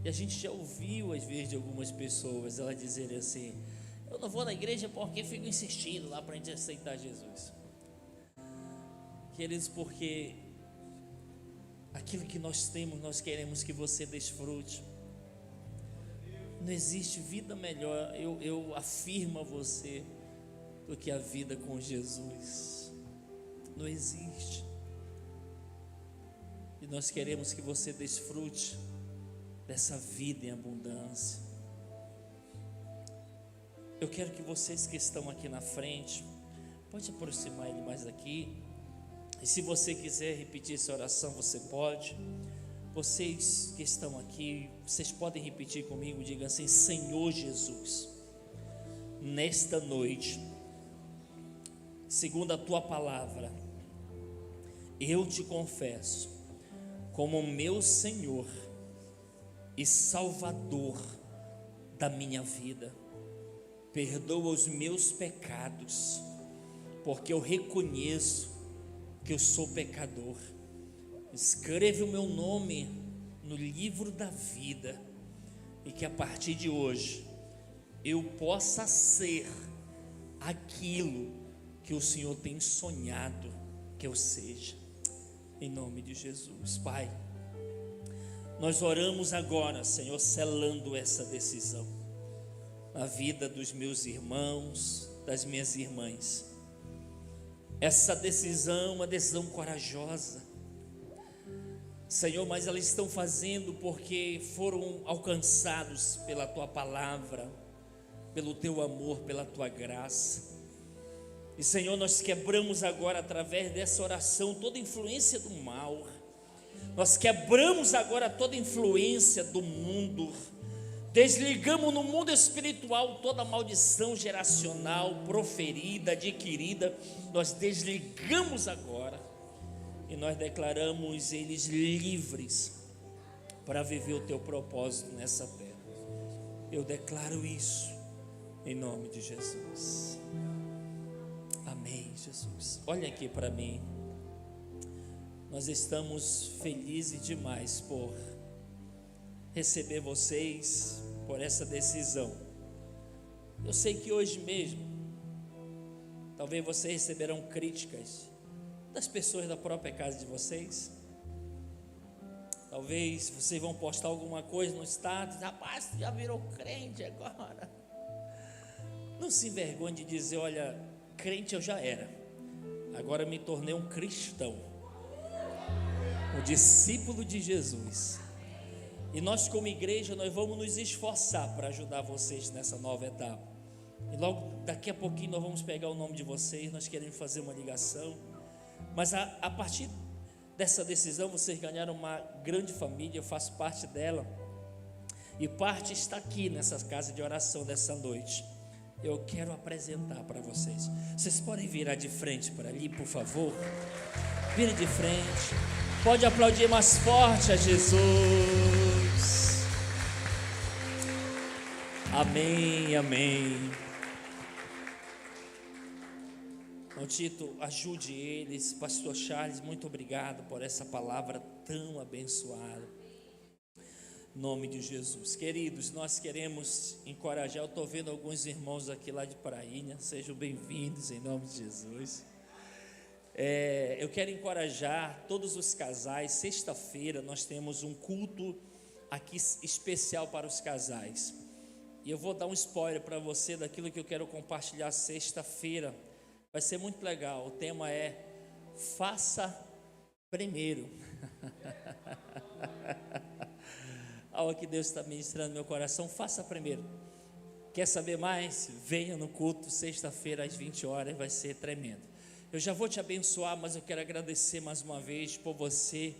E a gente já ouviu às vezes de algumas pessoas elas dizerem assim: eu não vou na igreja porque fico insistindo lá para a gente aceitar Jesus. Queridos, porque aquilo que nós temos, nós queremos que você desfrute. Não existe vida melhor, eu afirmo a você, do que a vida com Jesus. Não existe. E nós queremos que você desfrute dessa vida em abundância. Eu quero que vocês que estão aqui na frente, pode aproximar ele mais aqui. E se você quiser repetir essa oração, você pode. Vocês que estão aqui, vocês podem repetir comigo. Diga assim: Senhor Jesus, nesta noite, segundo a tua palavra, eu te confesso como meu Senhor e Salvador da minha vida. Perdoa os meus pecados, porque eu reconheço que eu sou pecador. Escreve o meu nome no livro da vida, e que a partir de hoje eu possa ser aquilo que o Senhor tem sonhado que eu seja. em nome de Jesus. Pai, nós oramos agora, Senhor, selando essa decisão na vida dos meus irmãos, das minhas irmãs. Essa decisão, uma decisão corajosa, Senhor, mas elas estão fazendo porque foram alcançados pela Tua palavra, pelo Teu amor, pela Tua graça. E Senhor, nós quebramos agora através dessa oração toda influência do mal. Nós quebramos agora toda influência do mundo. Desligamos no mundo espiritual toda maldição geracional proferida, adquirida. Nós desligamos agora e nós declaramos eles livres para viver o Teu propósito nessa terra. Eu declaro isso em nome de Jesus. Amém, Jesus. Olha aqui para mim. Nós estamos felizes demais por receber vocês, por essa decisão. Eu sei que hoje mesmo, talvez vocês receberão críticas das pessoas da própria casa de vocês. Talvez vocês vão postar alguma coisa no status: rapaz, já virou crente agora. Não se envergonhe de dizer: olha, crente eu já era, agora me tornei um cristão, um discípulo de Jesus. E nós como igreja, nós vamos nos esforçar para ajudar vocês nessa nova etapa. E logo daqui a pouquinho nós vamos pegar o nome de vocês, nós queremos fazer uma ligação. Mas a partir dessa decisão, vocês ganharam uma grande família, eu faço parte dela. E parte está aqui nessa casa de oração dessa noite. Eu quero apresentar para vocês. Vocês podem virar de frente para ali, por favor? Vire de frente. Pode aplaudir mais forte a Jesus. Amém, amém. Então, Tito, ajude eles. Pastor Charles, muito obrigado por essa palavra tão abençoada. Em nome de Jesus. Queridos, nós queremos encorajar. Eu estou vendo alguns irmãos aqui lá de Prainha. Sejam bem-vindos em nome de Jesus. Eu quero encorajar todos os casais. Sexta-feira nós temos um culto aqui especial para os casais. E eu vou dar um spoiler para você daquilo que eu quero compartilhar sexta-feira. Vai ser muito legal. O tema é: faça primeiro. Algo que Deus está ministrando no meu coração: faça primeiro. Quer saber mais? Venha no culto sexta-feira às 20 horas, vai ser tremendo. Eu já vou te abençoar, mas eu quero agradecer mais uma vez por você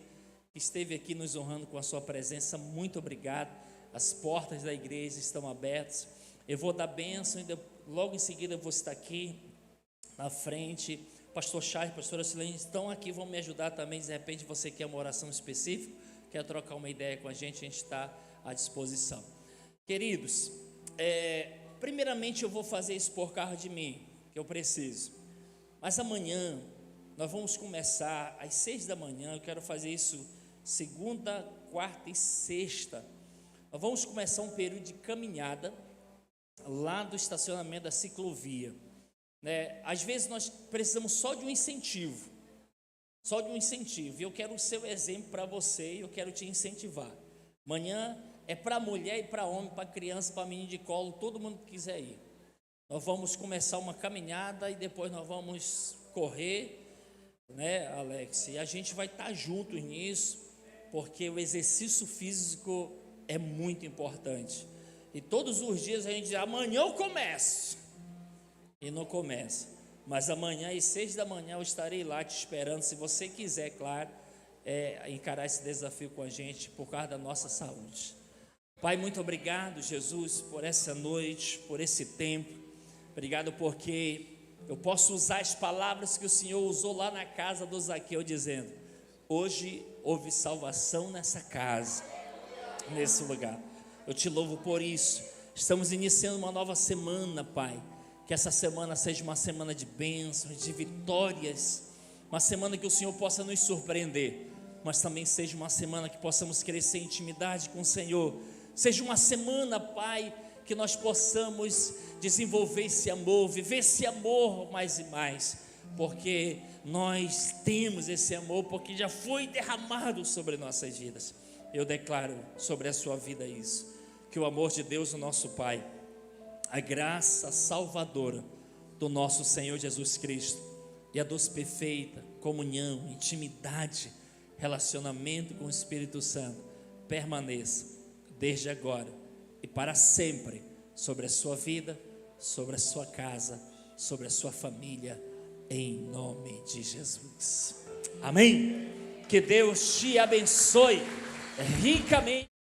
que esteve aqui nos honrando com a sua presença. Muito obrigado. As portas da igreja estão abertas. Eu vou dar bênção e logo em seguida eu vou estar aqui na frente. Pastor Charles, pastora Silene estão aqui, vão me ajudar também. De repente você quer uma oração específica, quer trocar uma ideia com a gente está à disposição. Queridos, primeiramente eu vou fazer isso por causa de mim, que eu preciso. Mas amanhã nós vamos começar às 6 da manhã. Eu quero fazer isso segunda, quarta e sexta. Nós vamos começar um período de caminhada lá do estacionamento da ciclovia. Às vezes nós precisamos só de um incentivo. E eu quero ser o exemplo para você e eu quero te incentivar. Amanhã é para mulher e para homem, para criança, para menino de colo, todo mundo que quiser ir. Nós vamos começar uma caminhada e depois nós vamos correr, Alex? E a gente vai estar juntos nisso, porque o exercício físico é muito importante. E todos os dias a gente diz: amanhã eu começo. E não começa. Mas amanhã às 6 da manhã eu estarei lá te esperando, se você quiser, claro, encarar esse desafio com a gente, por causa da nossa saúde. Pai, muito obrigado, Jesus, por essa noite, por esse tempo. Obrigado porque eu posso usar as palavras que o Senhor usou lá na casa do Zaqueu, dizendo: hoje houve salvação nessa casa, nesse lugar. Eu te louvo por isso. Estamos iniciando uma nova semana, Pai. Que essa semana seja uma semana de bênçãos, de vitórias, uma semana que o Senhor possa nos surpreender, mas também seja uma semana que possamos crescer em intimidade com o Senhor. Seja uma semana, Pai, que nós possamos desenvolver esse amor, viver esse amor mais e mais. porque nós temos esse amor, porque já foi derramado sobre nossas vidas. Eu declaro sobre a sua vida isso, que o amor de Deus, o nosso Pai, a graça salvadora do nosso Senhor Jesus Cristo e a doce perfeita comunhão, intimidade, relacionamento com o Espírito Santo permaneça desde agora e para sempre sobre a sua vida, sobre a sua casa, sobre a sua família, em nome de Jesus. Amém? Que Deus te abençoe ricamente.